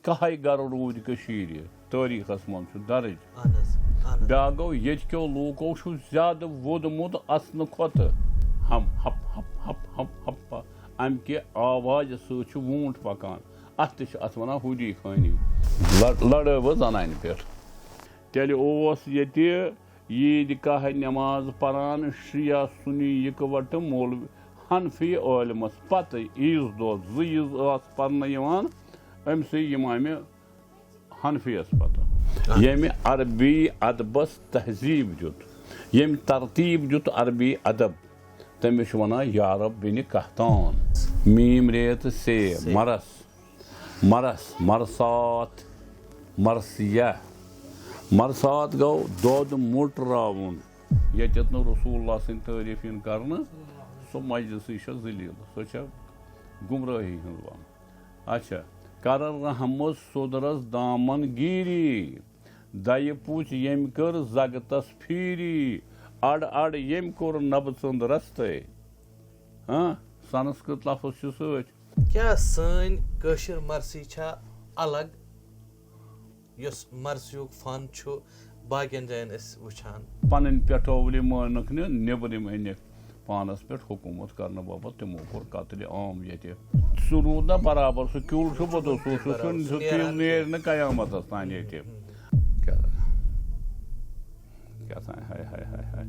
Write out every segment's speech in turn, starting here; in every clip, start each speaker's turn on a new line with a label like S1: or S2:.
S1: कहाई गर रूद तारीखस मज दर्ज ब्या गो यो लूको ज्यादा वोदमुत असन खोत हम हप हप हप हप हप अम कि आवाज सूंट पकान अत वन हुदी खानी लड़ वो जनान पे तेल ईद कह नमाज परान शिया सुनी इकवट मौलवी हनफी आलमस पत ईज दो ईज पर्न अमसे इमाम हनफियस पत यम अरबी अदबस तहजीब दुत यम तरतीब दुत अरबी अदब तमिश वना यारब बिन कहतान मीम रेत से मरस मरस मरसात मरसिया मरसात गो दोद मुटरावन यत रसूलुल्लाह सिंह तारीफ कर सो मजलिस जलील सो गुमराही वन अच्छा कर रहमत सोदरस दामन गिरी दय पुछ यम कर जगतस फिरी अड़ अड़ यम कोर नबचंद रस्ते हाँ संस्कृत लफ्ज सत
S2: क्या सन कशिर मरसी छा अलग यस मरसियुक फन छु बाकियन जायन अस वुछान
S1: पन पेटोवली मानक ने नेबरिम अनिक पानस पे हुकूमत करने बाबत तमो कोर कतल आम ये सह रूद ना बराबर सह क्यूल पतो सह नेर न कयामत तान ये क्या हाय हाय हाय हाय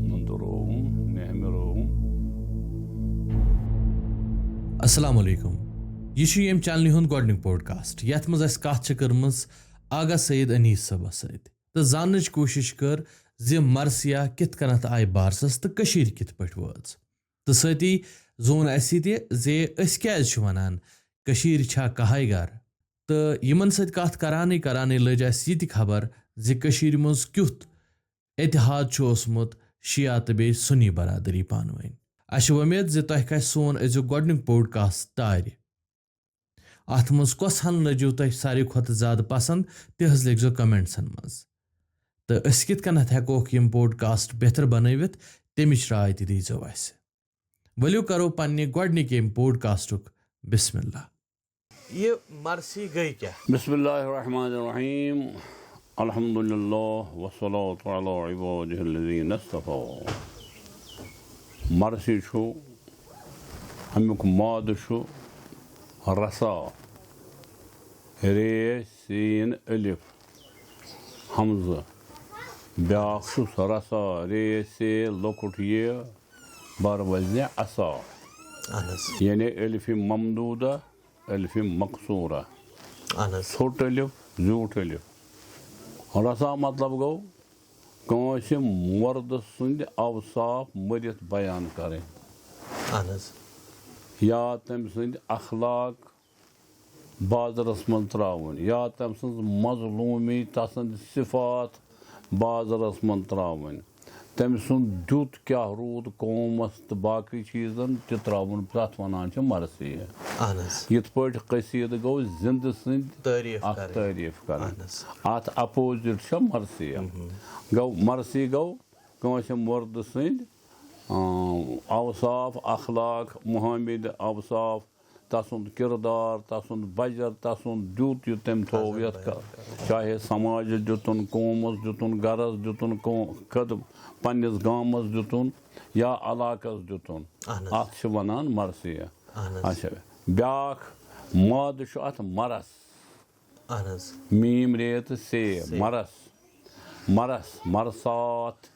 S1: नंदरोम नेहमरोम।
S3: अस्सलाम वालेकुम यह यम चैनल हुंद गोडनिक पॉडकास्ट यथ मज अस कथ कर्मज आगा सईद अनीस सबस सत तो जानच कोशिश कर ज मरसिया कित कनत आय बारसस तो कशीर कित पट वज तो सती जोन अस जे अस क्याज छु वनान कशीर छा कहाई गर तो यमन सत कथ कराने कराने लज अस ये खबर ज कशीर मज क्युत इतिहाद छु ओसमुत शिया तो बे सुन्नी बरादरी पानवैन अश उम्मीद ज तह कह सोन अजुक गोडनिक पॉडकास्ट तार अत मज कस हन लजो तह सारी खुद ज्यादा पसंद तह लिखो कमेंट्सन मज तो अस कित कनत हेकोक यम पॉडकास्ट बेहतर बनवित तमिच राय ती दीजो अस वलियो करो पन्ने गोडनिक यम पॉडकास्टुक बिस्मिल्लाह।
S2: ये मरसी गई क्या
S1: बिस्मिल्लाहिर्रहमानिर्रहीम अल्हम्दुलिल्लाह वस्सलातु अला इबादिहिल्लज़ीना इस्तफ़ा। मरसी छु अमुक माद छु रसा रे सीन अलिफ हमज़ ब्याख छु रसा रे से लकुट ये बर वज़न असा यानी अलिफ ममदूदा अलिफ मकसूरा छोट अलिफ झूठ अलिफ रसा मतलब गो कौन मर्द सुंद अवसाफ मरित बयान करें या तम सुंद अखलाक बाजरस मन त्रावन या तम सुंद मजलूमी तसंद सिफात बाजरस मन त्रावन तम सुंद दुत क्या रूद कौमस तो बाकी चीजन त त्रावन तथ वनान मरसी यथ पट कसीद गो जिंद सुंद तारीफ कर अत अपोजिट मरसी गो मरसी गो कौन मर्द सुंद अवसाफ अखलाक मुहम्मद अवसाफ तसुंद किरदार तसुंद बजर तसुंद दुत यु तम थो यथ चाहे समाज दुतन कौमस दुतन गरस दुतन कदम पन्निस गामस दुतन या अलाकस दुतन अत वनान मरसी। अच्छा ब्याख माद अत मरस मीम रेत से मरस मरस मरसात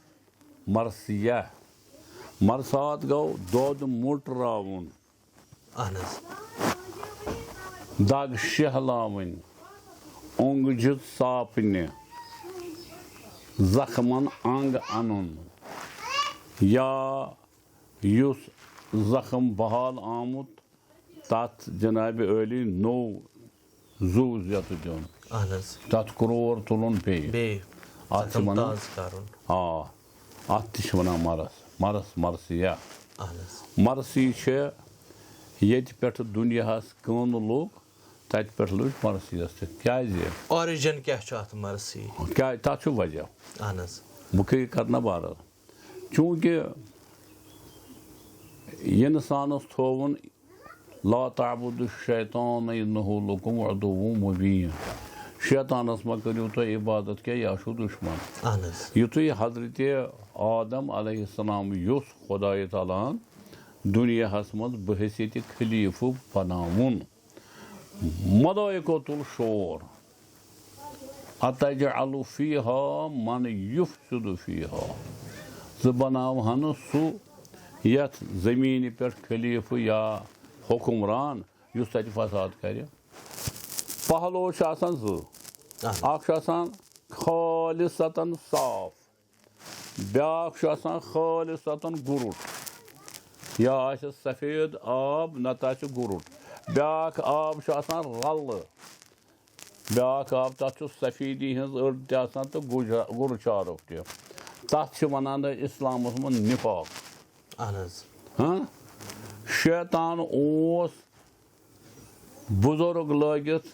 S1: मरसिया मरसात गो दोद मुटरावन दग शहलावन ओंग जुत सापने जख्मन अंग अनुन या युस जख्म बहाल आमुत तथ जनाब अली नो जूज यत दिन तथ क्रोर तुलन पे हाँ अत वन मरस मरस मरसिया मरसी ये पे दुनियास कन लोग तत पे लुच मरसियस क्या
S2: ओरिजिन क्या मरसी
S1: क्या तथ वजह बह करना बार चूँकि इंसानस थोवन ला ताबुदु शैतान इन्नहु लकुम अदुव्वुम मुबीन शैतानस मा करियो तो इबादत के या छु दुश्मन युतुय हजरत आदम अलैहिस्सलाम युस खुदाय ताला दुनिया मज बहसियत खलीफु बनावुन मलाइकतुल शोर अतजअलु फीहा मन युफ्सिदु फीहा ज बनावहन सु यथ जमीन पे खलीफु या हुक्मरान युस तत फसाद करे पहलो खालिसतन साफ ब्याख खालिसतन गुरुट या सफेद आब नता गुरुट ब्याख आब रल ब्याख आब तथ सफेदी हज तो गुरचारुक तथ वनान इस्लाम मज निफाक हाँ शैतान ओस बुजुर्ग लगित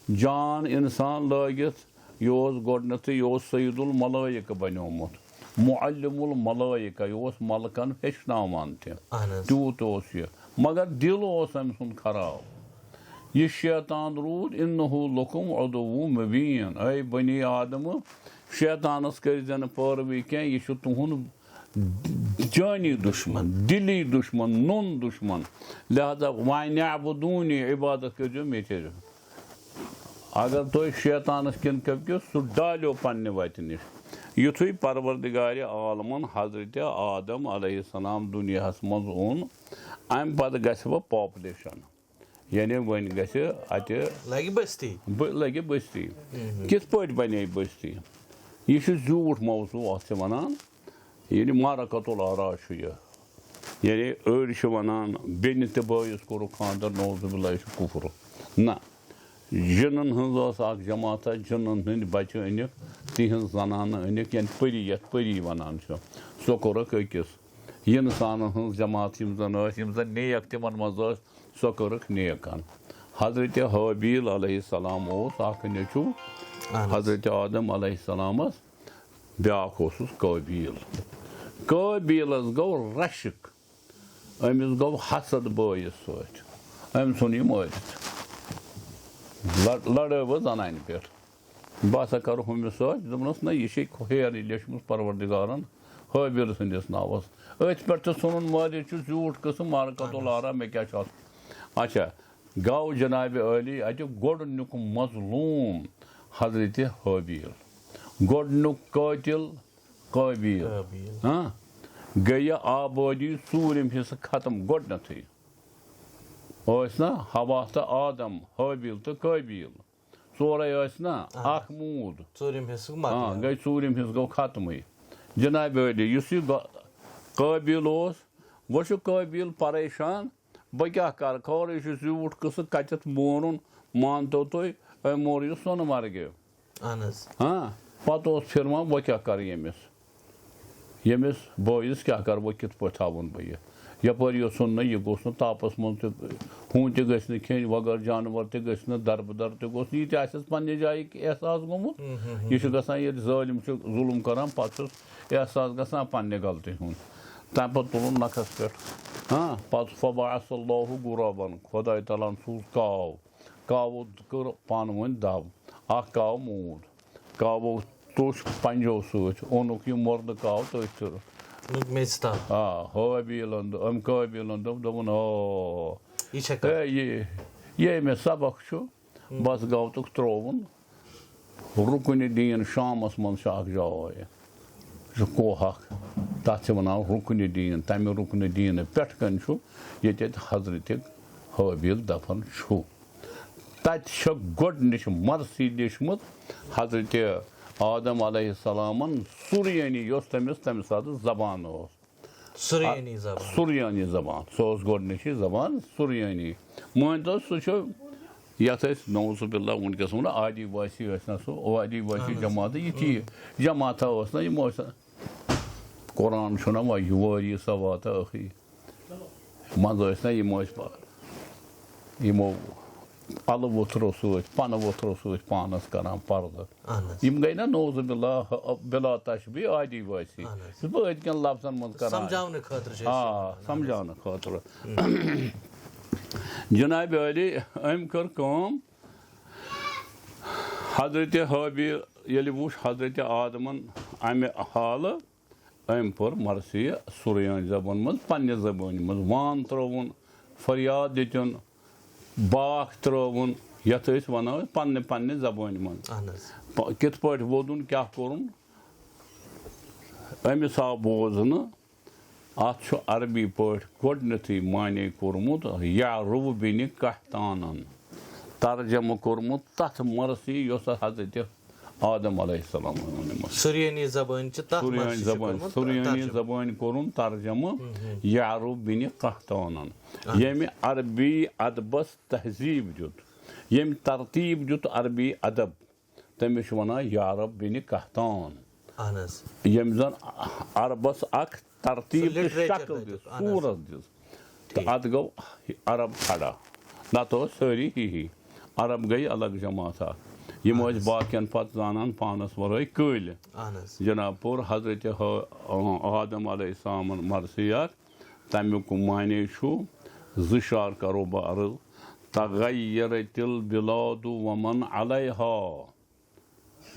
S1: जान इंसान लगित यह गोडनथ यह सईदुल मलाइक बनोमुत मुअल्लिमुल मलाइका यह मलकन हेचनावान तूत मगर दिल अम सुन खराब यह शैतान रूद इन्नहु लकुम अदुव्वुम मुबीन ऐ बनी आदम शैतानस कर पैरवी क्या यह तुहद जानी दुश्मन दिली दुश्मन नोन दुश्मन लिहाजा वानअबुदूनी इबादत करो मे अगर तुम शैतानस किन कपो सह डालो पन्ने वत नश युथुय परवरदिगार आलमन हजरत आदम अलैहिस्सलाम दुनिया मज ओन अम पत गह पॉपुलेशन यानी वन लगे बस्ती कित पे बने बस्ती यह झूठ मौजू अत वनान यानी मारकतुल आराज यानी अड़ वनान बेन तो बस कोर खानदर नौजुबिल्ला कुफर ना जिनन हज जमात जिनन हंद बच्चे अनिक तिहज जनान अनिक यानी परी ये परी वनान सो कोरक अकिस इंसान हज जमात जन नेक तिमन मज सो कोरक नेकान हजरत हाबील अलैहिस्सलाम नेचू हजरत आदम अलैहिस्सलामस ब्याख काबीलस गो रशक अमिस गो हसद बयस सम सुन यह मारित लड़ो जनान पे बह हसा कर हमिस दोपनस ना यह हेर लेचम परवरदिगारन हाबिल सन्दस नावस अथ पे सुन मारित झूठ कस्म मारकतुल आरा मे क्या अच्छा गौ जनाब अली अत गोडनुक मजलूम हजरत हाबील गोडनुक कातिल काबील हाँ गई आबादी सूरम हिस्स खत्म गोडनथ ना हवा तो आदम हाबील तो काबील चोरे ना अख मूद हाँ गई सूरम हिस्स गो खत्म जनाब अली काबील वो काबील परेशान बह क्या कर खौर यह झूठ कस कत मोन मानतो तुम मोर यह सोनमर्ग हाँ पत फिरवा वह क्या कर यमिस बयस क्या कर वह कित पे थवन बह यपर योन ना यह गोस तापस मज हूं त गि खेन वगर जानवर त दरबदर तोस यह पे जाय एहसास गोमुत यह ये जालिम जुल्म करान पे एहसास गसान पे गलती हूं तम पे तुलन नखस पे हाँ पे फबाअसल्लाहु गुराबन खुदा तआला सूज कावो कर पान वन दब काव मूद कावो तुष पंजो सत ओनुक यह मुर्द काव तथ हाबील अम काबील दोपन ये मे सबक बस गौ तुक त्रोवन रुकन दीन शामस मज जाय कोहक तथ वनान रुकन दीन तमें रुकन दीन पे ये हजरत हाबील दफन तत गोडनिश मरसी दिशमुत हजरत आदम अलैहिस्सलामन सुरयानी तमिस तम सात जबान सुरयानी जबान सह गोडनिश जबान सुरयानी मान तो सह यथ नौजुबिल्ला वनकस वो आदिवासी ना सह आदिवासी जमात ये जमात ना यम कुरान ना वारी सवात अखी मज ना यमो अल वुथरो पन वुथरो पानस करान पर्द यम गई ना नौजुबिल्ला बिला तशबी आदिवासी बह अदकन लफ्जन मज कर हाँ समझाने खतर जनाब अली अम कर कम हजरत हबील ये वुच हजरत आदमन अमे हाल अम पर मरसी सुरयान जबान मज पन्ने जबान मज वान त्रोन फरियाद दितन बाख त्रोन यथ वन पन्ने पन्ने जबान मज कित पे वोदुन क्या कोरुन अमिस आव बोजन अत अरबी पे गोडनथी माने कोरमुत या रुव बिन कहतानन तर्जम कोरमुत तथ मरसी योस हजरत आदम अलैहिस्सलाम
S2: सुरयानी जबान
S1: सुरयानी जबान कोरुन तर्जम या रुव बिन कहतानन यम अरबी अदबस तहजीब जुत यम तरतीब जुत अरबी अदब तमिश वना या रब बिन कहतान यम जन अरबस अख तरतीब शक्ल दिस सूरत दिस तो अत गो अरब खड़ा ना तो सारी ही अरब गई अलग जमात यम बाकियन पत जानान पानस वरय कल जनाब पुर हजरत आदम अलैहिस्सलाम मरसियात तमुक माने ज़िशार करो बर्ज तगय्यरतिल बिलादु वमन अलैहा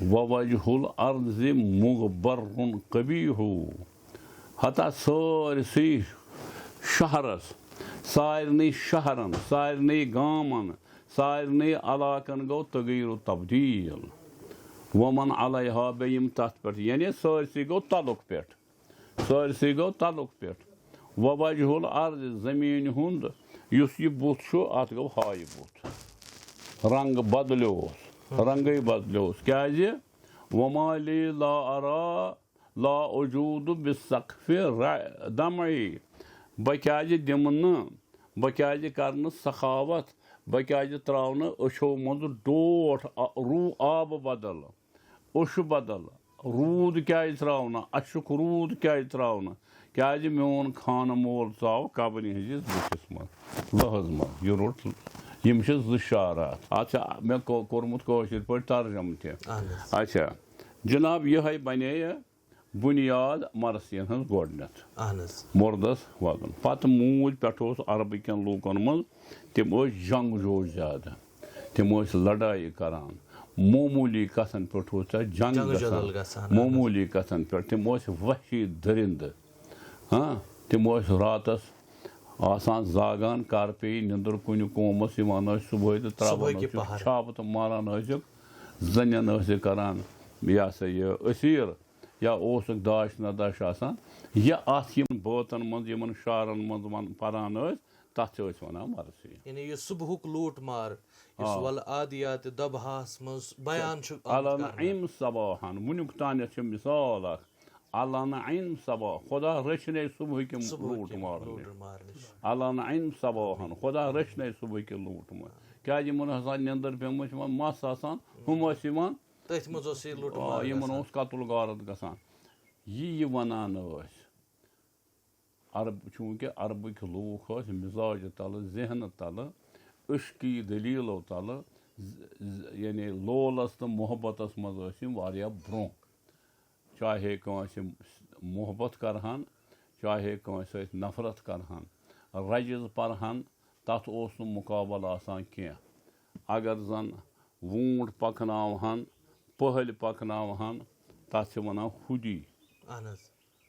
S1: ववजहुल अर्ज़ मुग़बर्रुन क़बीहु हता सारसी शहरस सारनी शहरन सारनी गामन सारनी अलाकन गो तगीर तब्दील वमन अलैहा बेयम तथ पे यानी सारसी गो तलुक पे सारसी गो तलुक पे ववजहुल अर्ज़ ज़मीन हुंद युस यह बुत अत गो हाय बुत रंग बदलोस रंगे बदलोस क्या वमाली ला अरा ला वजूद बिसक़फ़ दमई बह क्या दिम बह क्या कर सखावत बह क्या त्रावन अशो मज डोठ रू आब बदल उश बदल रूद क्या त्रावन अशुक रूद क्या त्रावन क्या मोन खान मोल चाव कबन हजिस बुथिस मज लहज मज यह रोट यम ज़िशारात अच्छा मे कोरमुत कौशिर पे तर्जम तह अच्छा जनाब यह बने बुनियाद मरसियन हज गोडनथ मुर्दस वदन पत मूज पे अरबिकन लूकन मज तम जंग जोश ज्यादा तम लड़ाई करान मामूली कथन पे जंग गसान मामूली कथन पे तम वहशी दरिंद हाँ तम रातस आसान जागान कर पे निंदर कुन कौमस सुबह तो त्रावान छाप तो मारान जन करान यह सा यह असीर या दाश नदाश आसान या अत बातन मन शारन मज पारान तथ वन मरसी
S2: यानी ये सुबहुक लूट मार वल आदियात दबहास मज बयान
S1: अलन सबाहन वुनुक तान मिसाल अलन सबा खुदा रचने सुबह के लूट मार अलन सबाहन खुदा रचने सुबह के लूट मार क्या हसा निंदर पे मस आसान हम कतुल गारत गसान यह वनान अरब चूंकि अरबिक लूख मिजाज तल जहन तल इश्की दलीलो तल यानी लोलस तो मोहब्बत मज ब्रो चाहे कंसे मोहब्बत करहन चाहे कंसे नफरत करहन रजिज परहन तथ मुकाबल आसान क्या अगर जन वूट पकनावहन पहल पकनावहन तथ वनान हुदी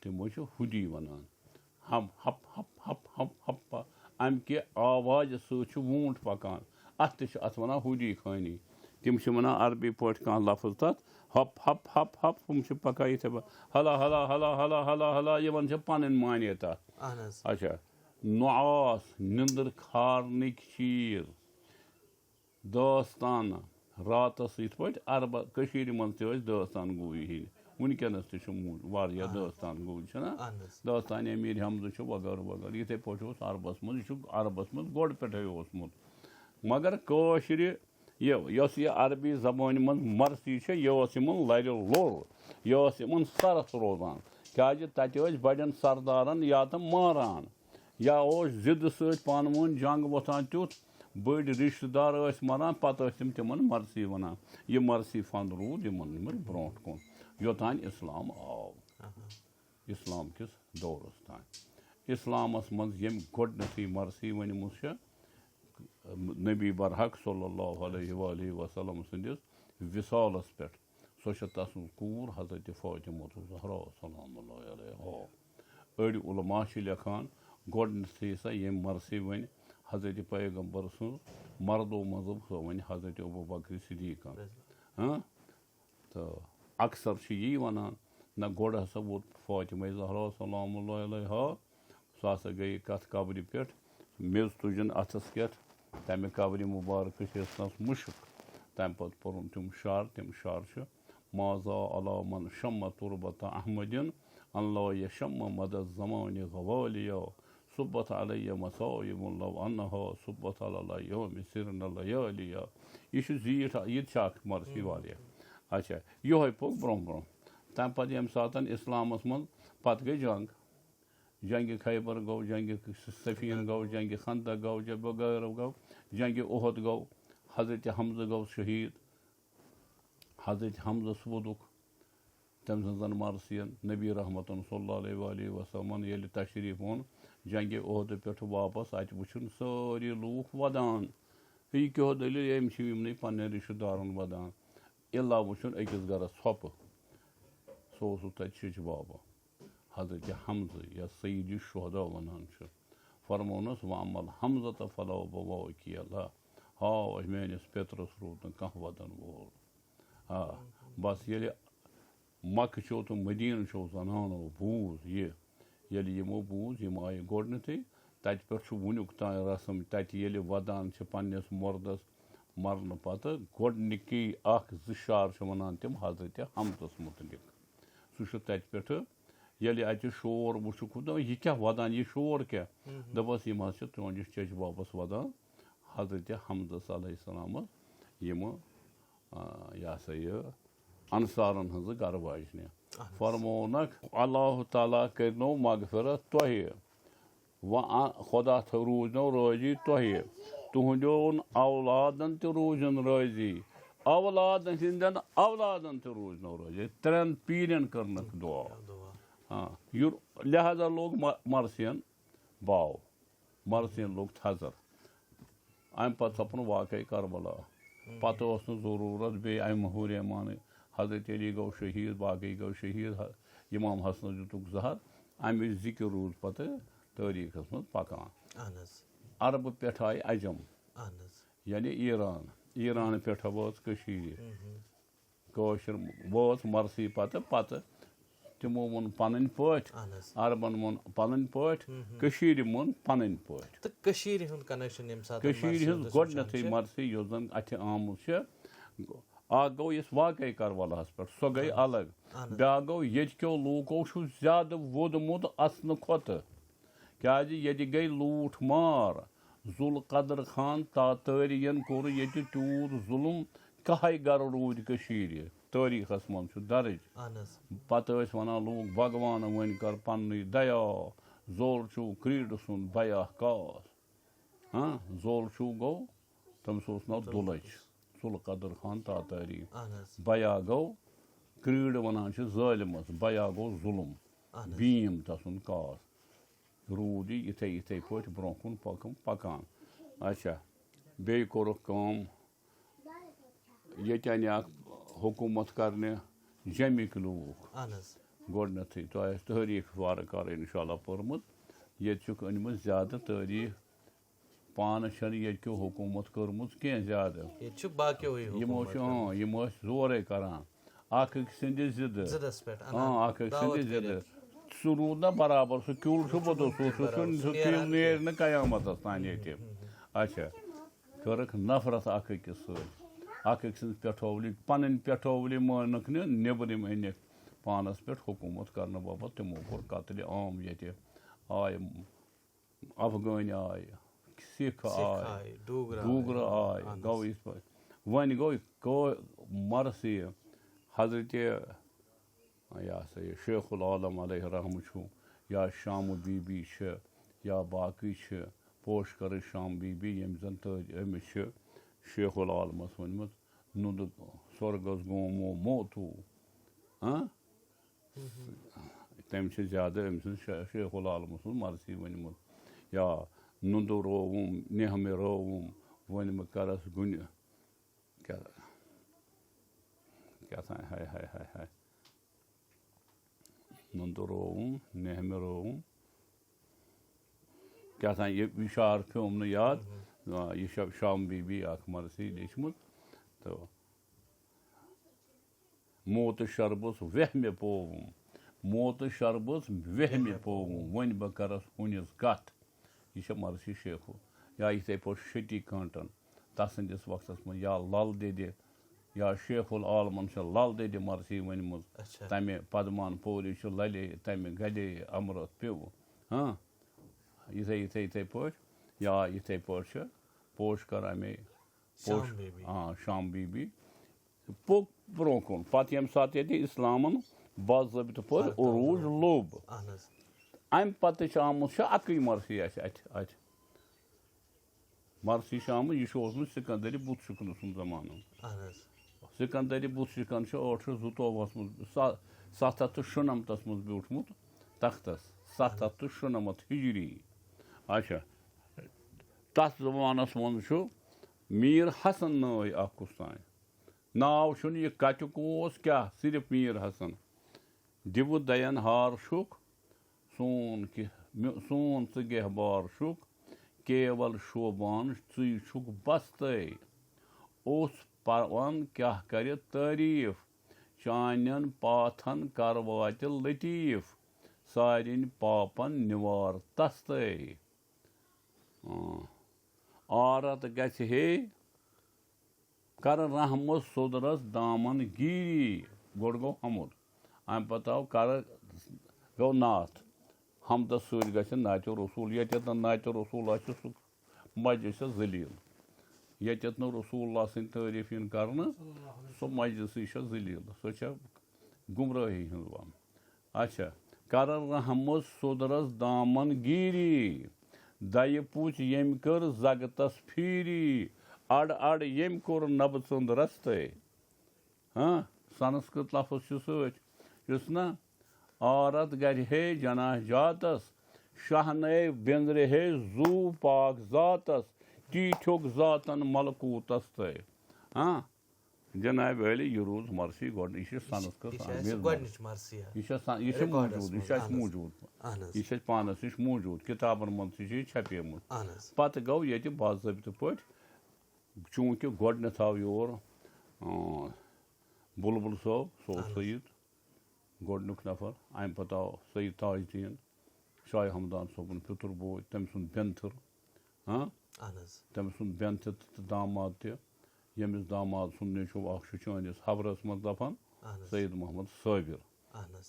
S1: तमो हुदी वनान हम हप हप हप हप हप अम के आवाज सूट पकान अत वनान हुदी खानी तम वनान अरबी पे कह लफ्ज तथ हप हप हप हप हम पका इत हला हला हला हला हला हला ये पन माने तथ अच्छा नुआस निंदर खारनिक चीज दास्तान रातस इत पे अरब मन दास्तान गोई हिंद वनकस तह दास्तान गोई दास्तान अमीर हमज वगैरह वगैरह इथे पे अरबस मज अरबस मज गोड पे ओसमुत मगर कौशर यह अरबी जबान मन मरसी यह लर लोर यह सरस रोजान क्या तत बड़न सरदारन या तो मारान या जिद सान वन जंग वोथान तुथ बड़ रिश्तेदार मरान पत तम मरसी वनान यह मरसी फन रूद ब्रो कुन योतान इस्लाम आव इस्लाम किस दौरस तान इस्लामस मज यम गोडनथी मरसी वनमुत नबी बरहक सल्लल्लाहु अलैहि वसल्लम सन्दिस विसालस पे सो तसुन कूर हजरत फातिमा ज़हरा सलामुल्लाह अलैहा अड़ उलमा लेखान गोडनथी सा ये मरसी वन हजरत पैगम्बर सुन मर्दो मजहब सो वन हजरत अबू बकर सिद्दीक तो अक्सर यी वनान न गोड हसा वोत फातिमा ज़हरा सलामुल्लाह अलैहा सो हसा गई कथ कब्र पे मेज तुजन अथस कथ तमें कब्र मुबारक मुश्क तम पे पोरुन तम शार माजा अला मन शम्म तुरबत अहमदिन अल्लाह यशम्म मद ज़मान गवालिया सुब्बत अलैया मसाइबुन लव अन्नहा सुब्बत अला यौम सिरन लयालिया यह जीठ यह मरसी वालिया अच्छा योहे पोक ब्रोह तम पे यम सातन इस्लामस मन पत गई जंग खैबर गो जंग सफ़ीन गो जंग खंदक गो जब वगैरह गो जंग उहद गो हजरत हमज़ गो शहीद हजरत हमज़ वोदुक तम सजन मरसियन नबी रहमतन सल्लल्लाहु अलैहि वसल्लम ये तशरीफ ओन जंग उहद पे वापस अत वुन सारी लूख वदान यह क्या दलील यम पे रिश्तेदारन वदान इला वुन अकिस गरस थोप सो तत बाबा हजरत हमज़ या सईद शुहदा वनान फरमोनस वामल हमज़ फलो बवो की अल्लाह हाँ मेनिस पेतरस रूद न कह वदन वोल हाँ बस ये मक चो तो मदीन चो जनानो बूज ये यमो बूज यम आय गोडनथी तत पे वुनुक तान रसम तत ये वदान पन्नस मर्दस मरन पत गोडनिकी शार वनान तम हजरत हमज़स मुतलिक सह तत पे ये अत शोर वुक यह क्या वदान यह शोर क्या दपस यम तुंदिस चच बाबस वदान हजरत हमज़स अलैहिस्सलाम यम यह सा यह अंसारन हज गर वाजन फरमोनक अल्लाह ताला करनो मगफिरत तोह व खुदा रूजनो रोजी तोह तुहदोन औलादन त रूजन रोजी औलादन हिंदन औलादन त रूजनो रोजी त्रेन पीरन करनक दुआ हाँ लिहाजा लोग मरसियन बाव मरसियन लोग थजर अम पे सपन वाकई करबला पत जरूरत बे अम महूर मान हजरत अली गो शहीद बाकी गो शहीद इमाम हसन दुतुक जहर अम जिक्र रूद पे तारीखस मज पकान अरब पे आय अजम यानी ईरान पे वाच वाच मरसी पत तमो वोन पन पट अरबन वोन पन पट मुन पन पट गोडनथी मरसी यो जन अथ आमुत अख गो इस वाकई करबलास पे सो गई अलग ब्या गो यो लूको ज्यादा वोदमुत असन खोत क्या ये गई लूठ मार जुल कदर खान तातरियन कोर ये तूत जुलम कह गर रूद तारीखस मन दर्ज पत वनान लोग भगवान वन कर पन दया जोल चू क्रीड सुन बया कास हाँ जोल चू गो तम नाव दुलच जुल कदर खान तातरी बया गो क्रीड वनान जालिमस बया गो जुलम बीम तसन कास रूद इथे इथे पे ब्रोह कुन पकान अच्छा बे कोर ये हुकूमत करने जमिक लूख गोडनथी तो तारीख वारकार इंशाल्लाह पोर्मुत ये अनम ज्यादा तारीख पान ये हुकूमत कर्मुत कह ज्यादा यमो जोरे करान अख सिंद जिद जिद सह रूद ना बराबर सह क्यूल सह नेर न कयामत तान ये अच्छा करक नफरत अख अख पेठोवली पन पेठोवली मानक नबरम अनिक पानस पे हुकूमत करने बाबत तमो कोर कत्ल आम ये आय अफगान आय सिख आय डूगर आय गो इस पे वन गो मरसी हजरत यह सा शेखुल आलम अलैहि रहम या शाम बीबी या बाकी पोशकर शाम बीबी यम जन अमिस शेखुल आलमस वनमत नुद स्वर्गस गोमो मोतू हाँ तम ज्यादा अम शेखुल आलमस मरसी वनमुत या नुद रोवुम नेहम रोवुम वन बह करस गुन क्या हाय हाय हाय हाय नंदो रोवूं नेहमे रोवूं क्या ये विशार फिल्म न याद यह शाम बीबी अख मरसी लेचमुत तो मोत शरबस वहमे पोवूं मोत शरबस वहमे पोवूं वन बह करस हुनिस कथ यह मरसी शेखो या इथे पे शती कंटन तसंदिस वक्तस में या लल दे या शेखुल आलमन लल दे मरसी वन तमे पदमान पोरी लले तमे गले अमृत पेव हाँ इथे पे या इथे पे पोश कर अमे पोश हाँ शाम बीबी पोक ब्रो कुन पे ये सात इस्लामन बाज़ाबित पे उरूज लोब अम पे आमुत अक मरसी अत मरसी आमुत यह सिकंदरी बुत शिकन सुन जमान सिकंदरी बुत शिकन 822 मज 797 मज ब्यूठमुत तख्तस 797 हिजरी अच्छा तथ जमानस मज मीर हसन नय अकुस्तान नाव यह कतुक क्या सिर्फ मीर हसन दिव दयन हार शुक सोन च गहबार शुक केवल शोबान चुक बस्ते उस पवन क्या कर तारीफ चानन पाथन कर वात लतीफ सारिन पापन निवार तस्ते आरत गछ हे कर रहमत सोदरस दामन गिरी गोड़ गो हमद अम पत आव कर गो नाथ हमद सत नाच रसूल ये नाच रसूल सह मजलिस जलील ये रसूल सद तारीफ कर सह मजलिस जलील सह गुमराही वन अच्छा कर रहमत सोदरस दामन गिरी दय पुच यम कर जगतस फीरी अड़ अड़ यम कोर नब चंद रस्ते हाँ संस्कृत लफ्ज सत ना औरत गर हे जना जातस शाहने बेंद्रे हे जू पाक जातस टीठुक जातन मलकूतस ते हाँ जनाब अली यह रूज मरसी गोड यह संस्कृत यह मौजूद यह पानस नश मौजूद किताबन मन छपेमुत पत गो ये बाज़ाबित पे चूंकि गोडनथ आव योर बुलबुल सोब सो सईद गोडनुक नफर अम पत आव सईद ताजुद्दीन शाह हमदान सोबन फितर बोय तम सुन बेंथर हाँ तम सुन बेंथर तो दामाद त यमिस दामाद सुन ने चनिस हबरस मज दफन सईद मोहम्मद साबिर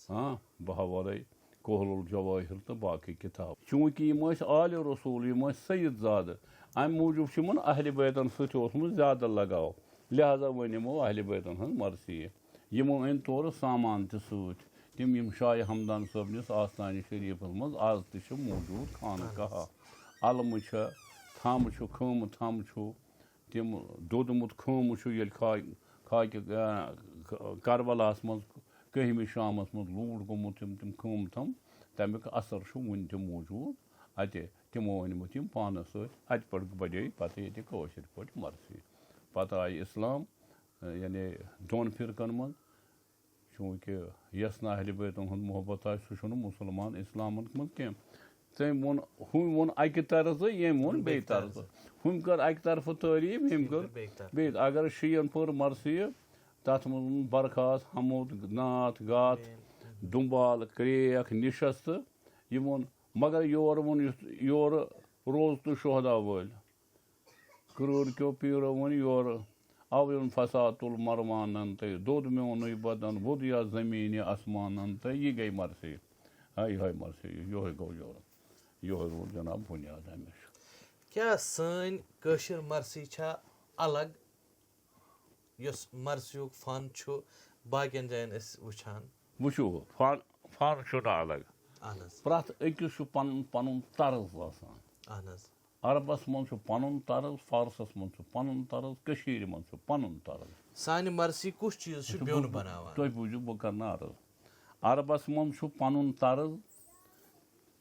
S1: हाँ बहवारे कोहलुल जवाहिर तो बाकी किताब चूंकि यम आल रसूल यम सईद ज़ाद अम मूजूब अहल बैतन सत ज्यादा लगाव लिहाजा वनमो अहल बैतन हज मरसी यमो अन तौर सामान तम यम शाह हमदान सबनिस आस्थान शरीफ मज आज त मौजूद खानकाह अलम थम खम थम तम दोदमुत खम ये खाक करबलास मज कहमी शामस मज लूट गोमुत तम खम थम तमिक असर वन त मौजूद अत तमो वनमो तम पानस अत पे बजे पे ये कशर पे मरसी पत आय इस्लाम यानी दोन फिरकन मज चूँकि यस ना अहल बैतन हूँ मोहब्बत सह मुसलमान इस्लाम मज कह तम वो हम वो अक तरज यम वो बे तरज हम कर अक तरफ तारीफ हम कर बे अगर शीयन पुर मरसी तथ मज बरखास हमद नाथ गात दुम्बाल क्रेक निशस्त यम मगर योर वो योर रोज तो शोहदा वल क्रूर क्यों पीरो वन योर अवन फसातुल मरमानन ते दोद में बदन बुद या जमीन आसमानन ते ये गई मरसी हाय हाय मरसी यो गो यो रो जनाब बुनियाद हमेश
S2: क्या सन कशर मरसी छा अलग यस मरसियुक फन छु बाकियन जायन अस वुछान
S1: वुछो फन छु अलग प्रथ अकिस पन पनुन तर्ज आसान अरबस मन पनुन तर्ज फारसस मन पनुन तर्ज कशीर मन पनुन तर्ज
S2: सानि मरसी कुछ चीज छु ब्योन बनावान
S1: तो बुझु बो करना अर्ज अरबस मन पनुन तर्ज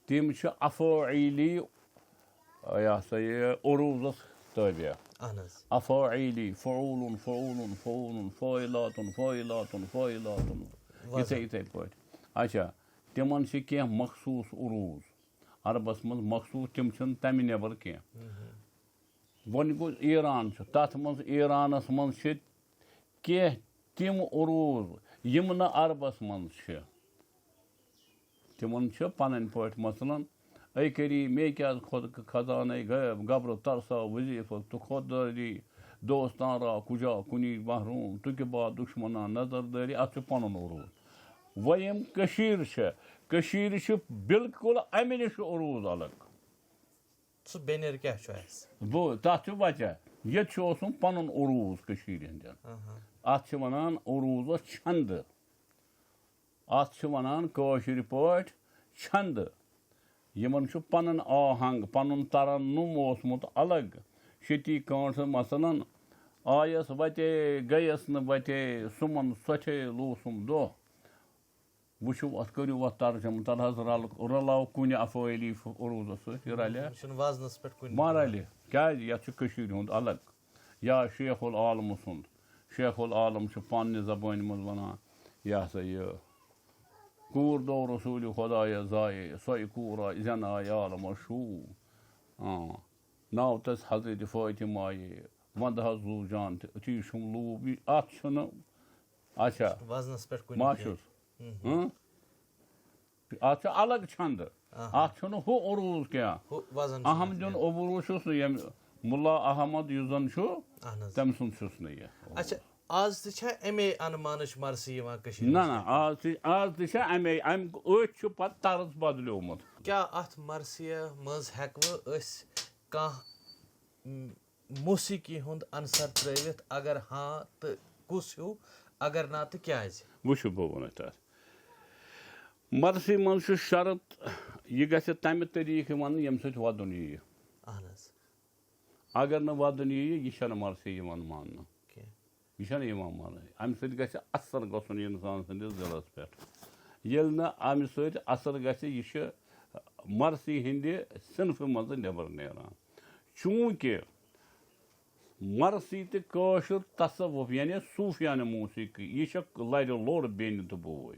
S1: तिम अफ़ईली यह सा ये उरूजस ताबिया
S2: اہن حظ
S1: افاعیلی فعولن فعولن فعولن فٲیلاتن فٲیلاتن فٲیلاتن یِتھَے پٲٹھۍ اچھا تِمن چھِ کینٛہہ مخصوٗص عروٗز عربس منٛز مخصوٗص تِم چھِنہٕ تَمہِ نٮ۪بر کینٛہہ وۄنۍ گوٚو ایران چھُ تتھ منٛز ایرانس منٛز چھِ کینٛہہ تِم عروٗز یِم نہٕ عربس منٛز چھِ تِمن چھِ پنٕنۍ پٲٹھۍ مثلاً اے کری مے کیٛازِ کھۄت خزانے غٲب گبرٕ ترسا وظیٖفہٕ تہٕ خۄددٲری دوستان را کُجا کُنی محروٗم تُکہِ باد دُشمنا نظر دٲری اتھ چھُ پنُن عروٗز وۄنۍ یِم کٔشیٖر چھےٚ کٔشیٖرِ چھُ بِلکُل امہِ نِش چھُ عروٗز الگ
S2: سُہ بٮ۪نر کیٛاہ چھُ اَسہِ
S1: بہٕ تتھ چھُ وجہ ییٚتہِ چھُ اوسمُت پنُن عروٗز کٔشیٖرِ ہٕنٛدٮ۪ن اتھ چھِ ونان عروٗزس چھندٕ اتھ چھِ ونان کٲشِر پٲٹھۍ چھندٕ یِمن چھُ پنُن آہنگ پنُن ترنُم اوسمُت الگ شتی کٲنٛٹھ مثلاً آیس وتے گٔیس نہٕ وتے سُمن سۄتھے لوٗسُم دۄہ وٕچھِو اتھ کٔرِو اتھ ترجمہٕ تل حظ رلاو کُنہِ افٲعلی عروٗزس سۭتۍ یہِ رلیا
S2: وزنس پٮ۪ٹھ کُنہِ
S1: ما رلہِ کیٛازِ یتھ چھُ کٔشیٖرِ ہُنٛد الگ یا شیخ العالمہٕ سُنٛد شیخ العالم چھُ پننہِ زبٲنۍ منٛز ونان یہِ ہسا یہِ کوٗر دو رسوٗلہِ خۄدایس زایے سۄے کوٗر آیہِ زٮ۪نہٕ آیہِ عالمس شوٗ ناو تس حضرتِ فٲطمایے ونٛدٕ حظ لوٗ جان تہِ أتی چھُم لوٗب یہِ اتھ چھُنہٕ اچھا
S2: وزنس پٮ۪ٹھ
S1: ما چھُس اتھ چھُ الگ چھندٕ اتھ چھُنہٕ ہُہ عروٗز کینٛہہ احمدُن عبوٗ چھُس نہٕ ییٚمہِ مُلا احمد یُس زن چھُ تٔمۍ سُنٛد چھُس نہٕ یہِ
S2: اچھا آز تہِ چھا اَمے انمانٕچ مرثی یِوان کٔشیٖرِ
S1: نہ نہ آز تہِ چھِ امے امہِ أتھۍ چھُ پتہٕ طرز بدلیومُت
S2: کیٛاہ اتھ مرثیہِ منٛز ہٮ۪کوٕ أسۍ کانٛہہ موسیٖقی ہُنٛد عنصر ترٲوِتھ اگر ہاں تہٕ کُس ہیوٗ اگر نہ تہٕ کیٛازِ
S1: وٕچھِو بہٕ ونو تتھ مرثی منٛز چھُ شرط یہِ گژھِ تمہِ طٔریٖقہٕ ونُن ییٚمہِ سۭتۍ ودُن یِیہِ
S2: اہن حظ
S1: اگر نہٕ ودُن یِیہِ یہِ چھنہٕ مرثی یِوان ماننہٕ یہِ چھنہٕ یِوان ماننہٕ امہِ سۭتۍ گژھِ اثر گژھُن انسان سٕنٛدِس دِلس پٮ۪ٹھ ییٚلہِ نہٕ امہِ سۭتۍ اثر گژھِ یہِ چھِ مرثی ہٕنٛدِ صنفہٕ منٛزٕ نٮ۪بر نیران چوٗنٛکہِ مرثی تہٕ کٲشُر تصوُف یعنی صوٗفیانہٕ موسیٖقی یہِ چھےٚ لرِ لوٚر بیٚنہِ تہٕ بوے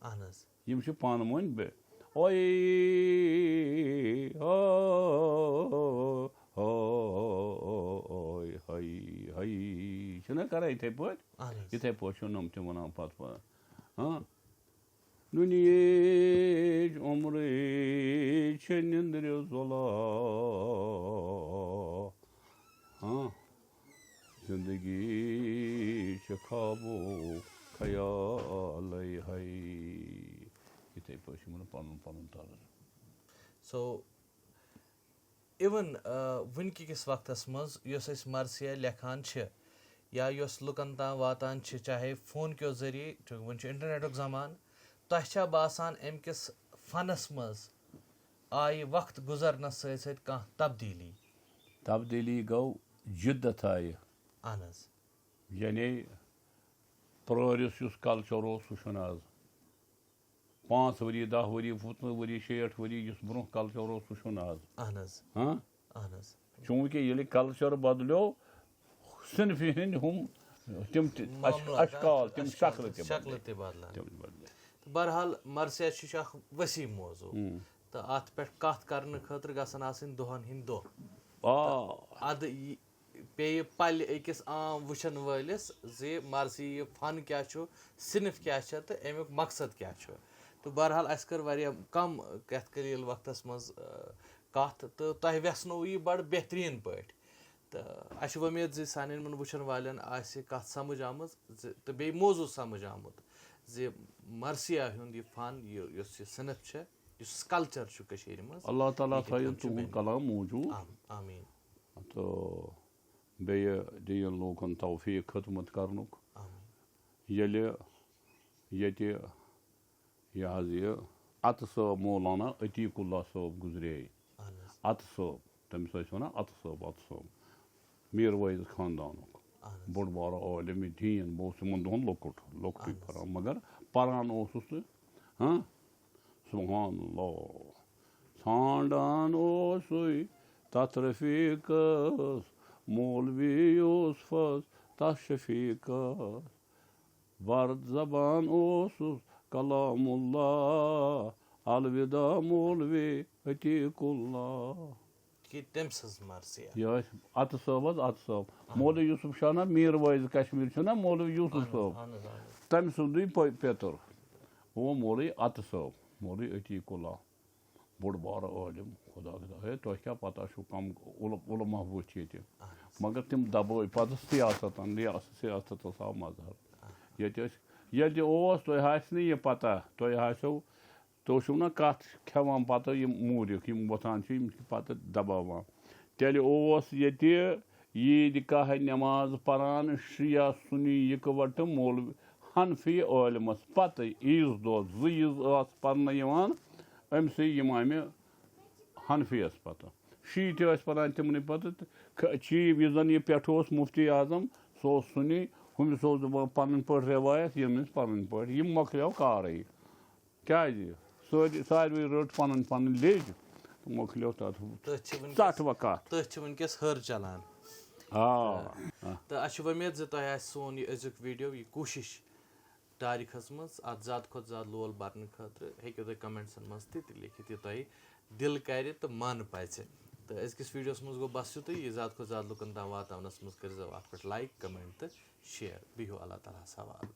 S2: اہن حظ
S1: یِم چھِ پانہٕ ؤنۍ چھِنہ کران یِتھٕے پٲٹھۍ چھِ نۄم تہِ ونان پتہٕ دُنیہٕچ عُمرٕے چھِ نِندرِ ضۄلا زندگی چھِ خوابو خیالے یِتھٕے پٲٹھۍ چھِ یِمن پنُن پنُن طرز
S2: سو اِوٕن وٕنکہِ کِس وقتس منٛز یۄس أسۍ مرثیہ لیکھان چھِ یا یۄس لُکن تام واتان چھِ چاہے فون کیو ذٔریعہٕ وۄنۍ چھُ انٹرنیٹُک زمانہٕ تۄہہِ چھا باسان امہِ کِس فنس منٛز آیہِ وقت گُزرنس سۭتۍ سۭتۍ کانٛہہ
S1: تبدیٖلی گوٚو جِدت آیہِ
S2: اہن حظ
S1: یعنی پرٲرِس یُس کلچر اوس سُہ چھُنہٕ آز 5 ؤری 10 ؤری 15 ؤری 60 ؤری یُس برونٛہہ کلچر اوس سُہ چھُنہٕ آز
S2: اہن حظ
S1: چوٗنٛکہِ ییٚلہِ کلچر بدلیو صنفہِ ہٕنٛدۍ ہُم تِم اشکال تِم شکلہٕ تہِ بدلے
S2: بہرحال مرثیہ چھُ اکھ ؤسیع موضوٗع تہٕ اتھ پٮ۪ٹھ کتھ کرنہٕ خٲطرٕ گژھن آسٕنۍ دۄہن ہٕنٛدۍ دۄہ ادٕ پیٚیہِ پلہِ أکِس عام وٕچھن وٲلِس زِ مرثی یہِ فن کیٛاہ چھُ صنف کیٛاہ چھےٚ تہٕ امیُک مقصد کیٛاہ چھُ تہٕ بہرحال اَسہِ کٔر واریاہ کم یتھ قلیٖل وقتس منٛز کتھ تہٕ تۄہہِ وٮ۪ژھنووُ یہِ بڑٕ بہتریٖن پٲٹھۍ تہٕ اَسہِ چھِ وۄمید زِ سانٮ۪ن یِمن وٕچھن والٮ۪ن آسہِ کتھ سمجھ آمٕژ تہٕ بیٚیہِ موضوٗع سمجھ آمُت زِ مرثیہ ہُنٛد یہِ فن یُس یہِ صنف چھےٚ یُس کلچر چھُ کٔشیٖرِ منٛز
S1: اللہ تعالیٰ تھٲیِن تُہُنٛد کلام موٗجوٗد
S2: آمیٖن
S1: تہٕ بیٚیہِ دِیِن لوٗکن توفیٖق خدمت کرنُک ییٚلہِ ییٚتہِ یہِ حظ یہِ عطہٕ صٲب مولانا عتیٖق اللہ صٲب گُزرے عطہٕ صٲب تٔمِس ٲسۍ ونان عطہٕ صٲب میٖر وٲعظ خاندانُک بوٚڑ بارٕ عالمِ دیٖن بہٕ اوسُس تِمن دۄہن لۄکٹُے پران مگر پران اوسُس تہٕ سُبحان اللہ ژھانڈان اوسُے تتھ رفیٖقس मौलवी यूसुफस तस शफीकस वर्द ज़बान ओसुस कलामुल्लाह अलविदा मौलवी अतीकुल्लाह
S2: कि तम सज मर्सिया
S1: यह अत साहब अत साहब मौलवी यूसुफ शाह ना मीर वाइज कश्मीर ना मौलवी यूसुफ साहब तम सुंदुई पेतर वो मौलवी अत साहब मौलवी अतीकुल्लाह बोड़ बार आलिम खुदा खुदा है तो क्या पता शो कम उलमा वो ये मगर तम दबो पत सियासतन सियासत आव मजहब ये तुह यह पता तुह ना कत खेवान पत मूरिक वोथान पत दबावान तेल ये ईद गाह नमाज परान शिया सुनी इकवट मौलवी हनफी आलमस पत ईज दो ज़ीज पर्न अमस इमाम हनफियस पता शीत पान तमन पत चीफ यह पे मुफ्ती आजम सो सुनी हमिस पन पे रिवायत यमिस पन पे मकलो कारी क्या सारे रट पन पन लेज मकलो तट वक़ात
S2: वनकस हर चलान तो उम्मीद सोन यह अजुक वीडियो यह कोशिश तारीखस मज अत ज़्यादा खुद ज़्यादा लोल भरने खतर हेको तुम कमेंट्सन मज लिखित यह तुम दिल कर तो मन पच तो अजकिस वीडियोस मज गो बस युत यह ज़्यादा खुद ज़्यादा लुकन तम वातावनस मज कर अत पे लाइक कमेंट तो शेयर बिहो अल्लाह ताला हवाले।